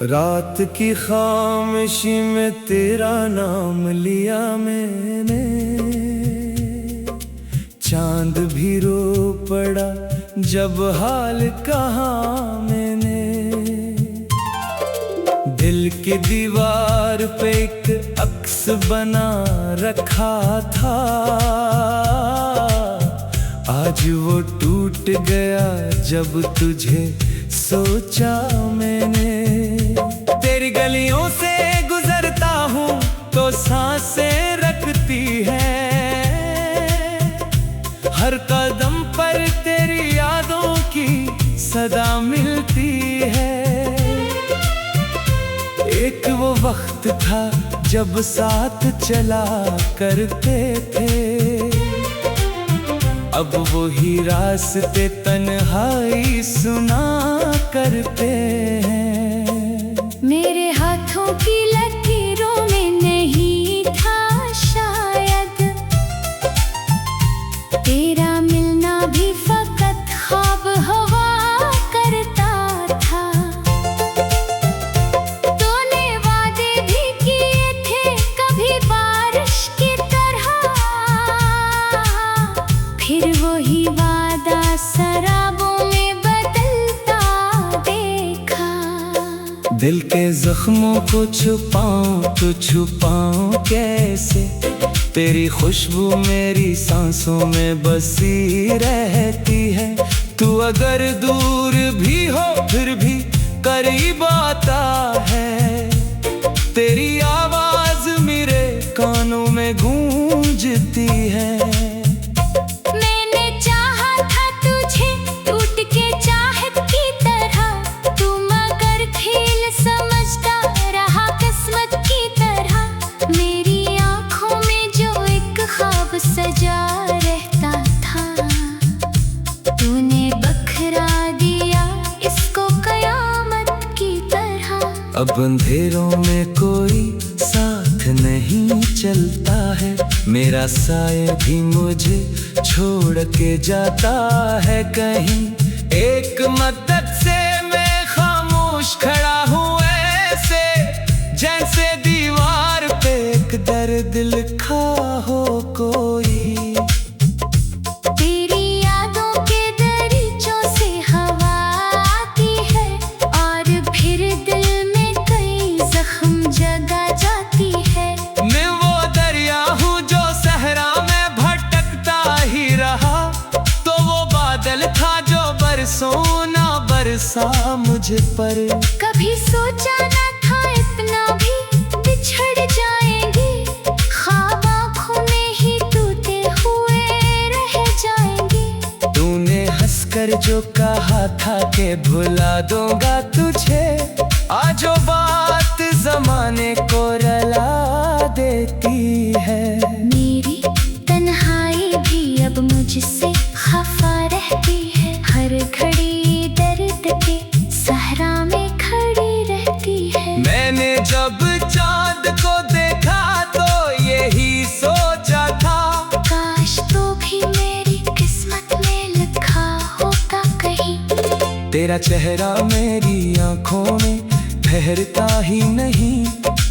रात की खामोशी में तेरा नाम लिया मैंने, चांद भी रो पड़ा जब हाल कहा मैंने। दिल की दीवार पे एक अक्स बना रखा था, आज वो टूट गया जब तुझे सोचा मैंने। तेरी गलियों से गुजरता हूँ तो सांसें रखती है, हर कदम पर तेरी यादों की सदा मिलती है। एक वो वक्त था जब साथ चला करते थे, अब वही रास्ते तन्हाई सुना करते हैं। मेरे हाथों की लकीरों में नहीं था शायद तेरा मिलना भी फकत ख्वाब हवा करता था। तूने वादे भी किए थे कभी बारिश की तरह, फिर वही वादा शराबों में बदलता देखा। दिल के जख्मों को छुपाऊं तो छुपाऊं कैसे, तेरी खुशबू मेरी सांसों में बसी रहती है। तू अगर दूर भी हो फिर भी करीब आता है, तेरी आवाज मेरे कानों में गूंजती है। सजा रहता था, तूने बखरा दिया इसको कयामत की तरह। अब अंधेरों में कोई साथ नहीं चलता है, मेरा साया भी मुझे छोड़ के जाता है कहीं। एक मदद से मैं खामोश खड़ा हूँ ऐसे, जैसे दीवार पे एक दर्द लिखा हो कोई। तेरी यादों के दरीचों से हवा आती है, और फिर दिल में कई जख्म जगा जाती है। मैं वो दरिया हूँ जो सहरा में भटकता ही रहा, तो वो बादल था जो बरसों ना बरसा मुझ पर। कभी सोचा न था इतना भी बिछड़ जाएंगे, ख्वाब आँखों में ही टूटे हुए रह जाएंगे। तूने हंसकर जो कहा था कि भुला दूंगा तुझे, आज वो बात जमाने को रुला देती है। मेरी तन्हाई भी अब मुझसे खफा रहती है, हर घड़ी दर्द के सहरा में खड़ी रहती है। मैंने जब चांद को देखा तो यही सोचा था, काश तो भी मेरी किस्मत में लिखा होता कहीं। तेरा चेहरा मेरी आंखों में ठहरता ही नहीं,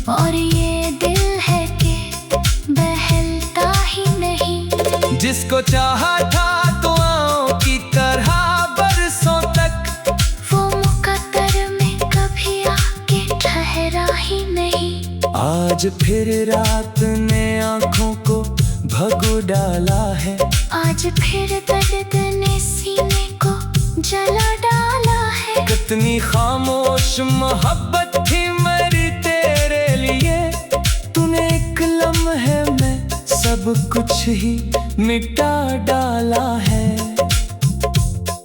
और ये दिल है कि बहलता ही नहीं। जिसको चाहा था दुआओं की तरह बरसों तक, वो मुकद्दर में कभी आके ठहरा ही नहीं। आज फिर रात ने आंखों को भगो डाला है, आज फिर दर्द ने सीने को जला डाला है। कितनी खामोश मोहब्बत थी मेरी तेरे लिए, तूने एक लम्हे में सब कुछ ही मिटा डाला है।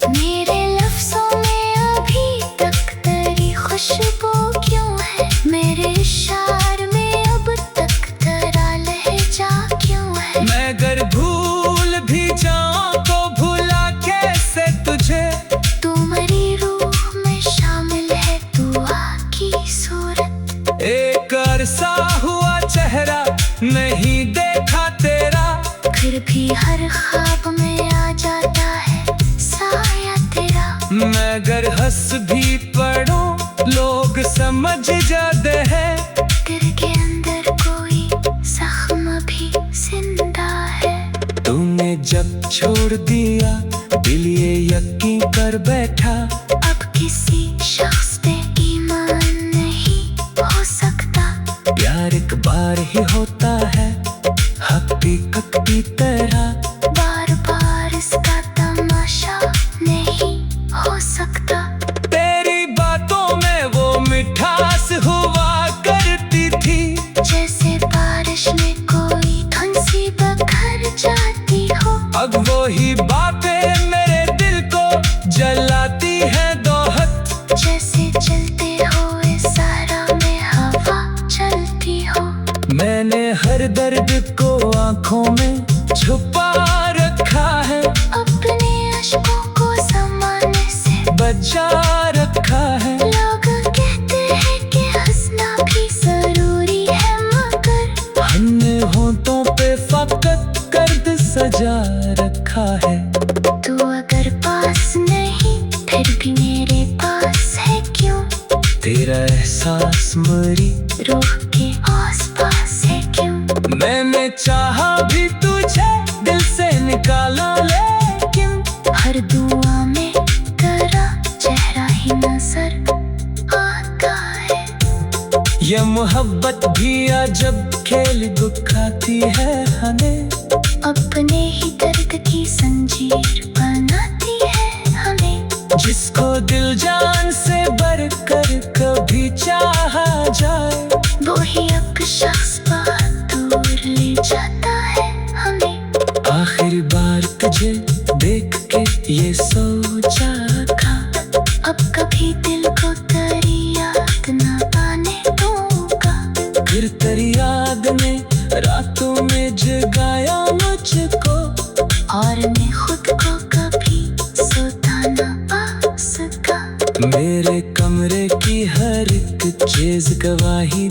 मेरे लफ्जों में अभी तक तेरी खुशबू क्यों है, मेरे इशार में अब तक तेरा लहजा क्यों है। मैं अगर भूल भी जाऊं तो भूला कैसे तुझे, तू मेरी रूह में शामिल है दुआ की सूरत। एक अरसा हुआ चेहरा नहीं देखा तेरा, फिर भी हर ख्वाब में आ जाता है साया तेरा। मैं अगर हंस भी पड़ूं लोग समझ समझ जाते हैं। दिल के अंदर कोई जख्म भी जिंदा है। तूने जब छोड़ दिया दिल ये यकीन कर बैठा, अब किसी शख्स पे ईमान नहीं हो सकता। प्यार एक बार ही होता है हकीकत की तरह, बार बार इसका तमाशा नहीं हो सकता। तेरी बातों में वो मिठास हुआ करती थी, जैसे बारिश में कोई धुन सी बखर जाती हो। अब वही बातें मेरे दिल को जलाती हैं दोहत, जैसे चलते हुए सारा में हवा चलती हो। मैंने हर दर्द को आंखों में छुपा रखा है, अपने अश्कों को ज़माने से बचा रखा है। लोग कहते हैं कि हंसना भी जरूरी है, मगर हमने होंठों पे फकत कर्द सजा रखा है। तू अगर पास नहीं फिर भी मेरे पास है क्यों? तेरा एहसास मेरी रूह के आस-पास है क्यों? मैंने चाहा भी तुझे दिल से निकाला, लेकिन हर दुआ में तेरा चेहरा ही नजर आता है। ये मोहब्बत भी अजब खेल दिखाती है हमें, अपने ही दर्द की जंजीर बनाती है हमें। जिसको दिल जान से बढ़कर कभी चाहा जाए, वो ही अब शख्स बहुत दूर ले जाता है हमें। आखिरी बार तुझे देख के ये सोचा था, अब कभी दिल को तेरी याद न आने दूंगा। फिर तेरी याद ने रातों में जगाया मुझको, और मैं खुद को कभी सोता न पा सका। मेरे कमरे की हर एक चीज गवाही